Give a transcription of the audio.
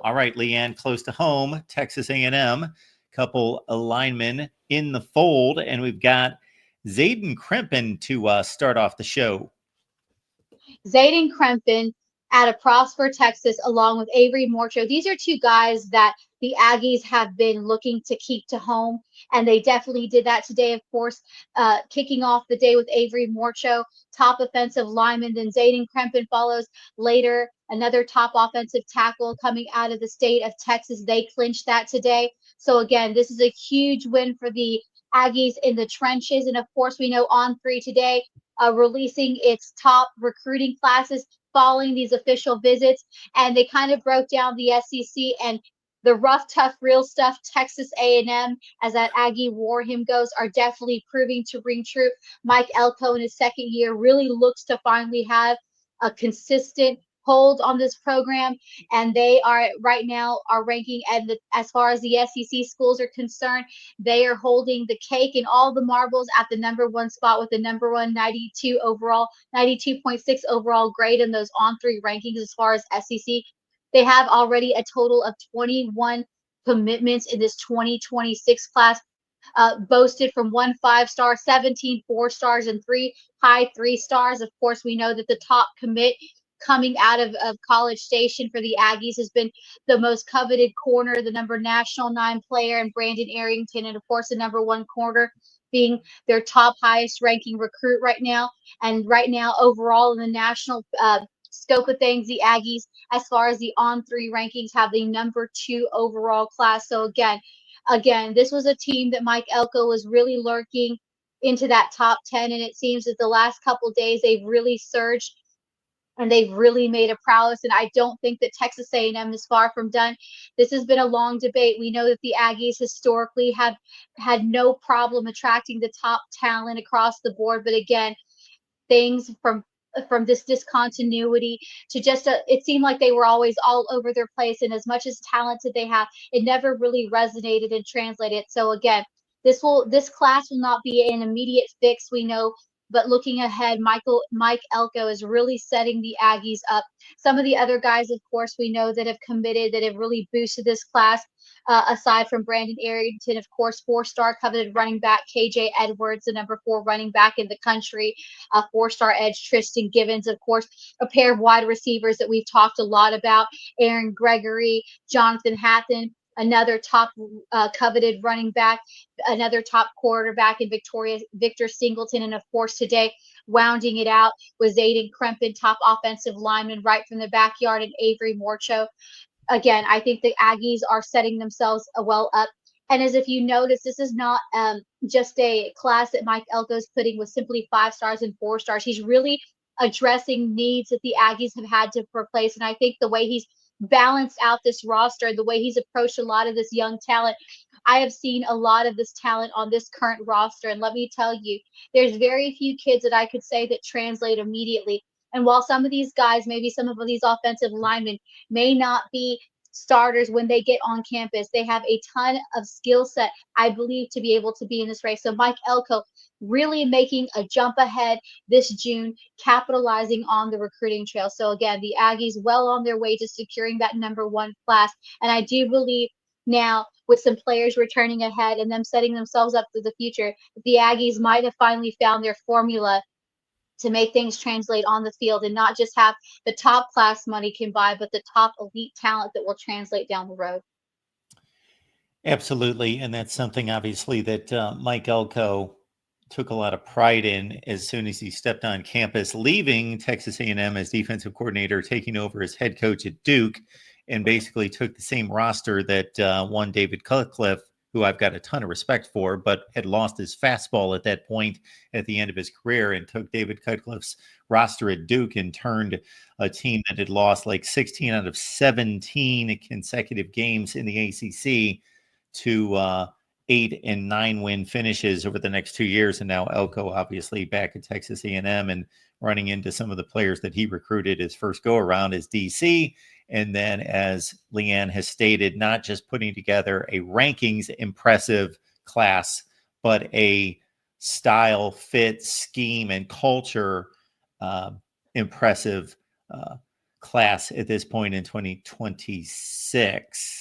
All right, Leanne, close to home, Texas A&M, couple linemen in the fold, and we've got Zayden Krempin to start off the show. Zayden Krempin out of Prosper, Texas, along with Avery Morcho. These are two guys that the Aggies have been looking to keep to home, and they definitely did that today, of course, kicking off the day with Avery Morcho, top offensive lineman. Then Zayden Krempin follows later, another top offensive tackle coming out of the state of Texas. They clinched that today. So, again, this is a huge win for the Aggies in the trenches. And, of course, we know On3 today releasing its top recruiting classes following these official visits. And they kind of broke down the SEC and the rough, tough, real stuff. Texas A&M, as that Aggie war hymn goes, are definitely proving to ring true. Mike Elco in his second year really looks to finally have a consistent hold on this program, and they are right now are ranking, and as far as the SEC schools are concerned, they are holding the cake and all the marbles at the number one spot with the number one 92 overall, 92.6 overall grade in those On3 rankings as far as SEC. They have already a total of 21 commitments in this 2026 class, boasted from 1 5-star, 17 4-stars, and 3 high 3-stars. Of course, we know that the top commit coming out of College Station for the Aggies has been the most coveted corner, the number national 9 player, and Brandon Arrington, and of course the number 1 corner being their top highest ranking recruit right now. And right now, overall in the national scope of things, the Aggies, as far as the On3 rankings, have the number 2 overall class. So again, this was a team that Mike Elko was really lurking into that top 10, and it seems that the last couple days they've really surged and they've really made a prowess. And I don't think that Texas A&M is far from done. This has been a long debate. We know that the Aggies historically have had no problem attracting the top talent across the board, but again, things from this discontinuity to just it seemed like they were always all over their place, and as much as talented they have, it never really resonated and translated. So again, this class will not be an immediate fix, we know, but looking ahead, Mike Elko is really setting the Aggies up. Some of the other guys, of course, we know that have committed, that have really boosted this class, aside from Brandon Arrington, of course, 4-star coveted running back KJ Edwards, the number 4 running back in the country, 4-star edge Tristan Givens, of course, a pair of wide receivers that we've talked a lot about, Aaron Gregory, Jonathan Hatton, another top coveted running back, another top quarterback in Victor Singleton, and of course today, rounding it out was Zayden Krempin, top offensive lineman right from the backyard, and Avery Morcho. Again, I think the Aggies are setting themselves well up. And as if you notice, this is not just a class that Mike Elko is putting with simply 5 stars and 4 stars. He's really addressing needs that the Aggies have had to replace. And I think the way he's balanced out this roster, the way he's approached a lot of this young talent, I have seen a lot of this talent on this current roster. And let me tell you, there's very few kids that I could say that translate immediately. And while some of these guys, maybe some of these offensive linemen, may not be starters when they get on campus, they have a ton of skill set, I believe, to be able to be in this race. So Mike Elko really making a jump ahead this June, capitalizing on the recruiting trail. So again, the Aggies well on their way to securing that number 1 class. And I do believe now, with some players returning ahead and them setting themselves up for the future, the Aggies might have finally found their formula to make things translate on the field and not just have the top class money can buy, but the top elite talent that will translate down the road. Absolutely, and that's something obviously that Mike Elko took a lot of pride in as soon as he stepped on campus, leaving Texas A&M as defensive coordinator, taking over as head coach at Duke, and basically took the same roster that won David Cutcliffe, who I've got a ton of respect for, but had lost his fastball at that point at the end of his career, and took David Cutcliffe's roster at Duke and turned a team that had lost like 16 out of 17 consecutive games in the ACC to 8 and 9 win finishes over the next 2 years. And now Elko obviously back at Texas A&M and running into some of the players that he recruited his first go around as DC. And then, as Leanne has stated, not just putting together a rankings impressive class, but a style, fit, scheme, and culture impressive class at this point in 2026.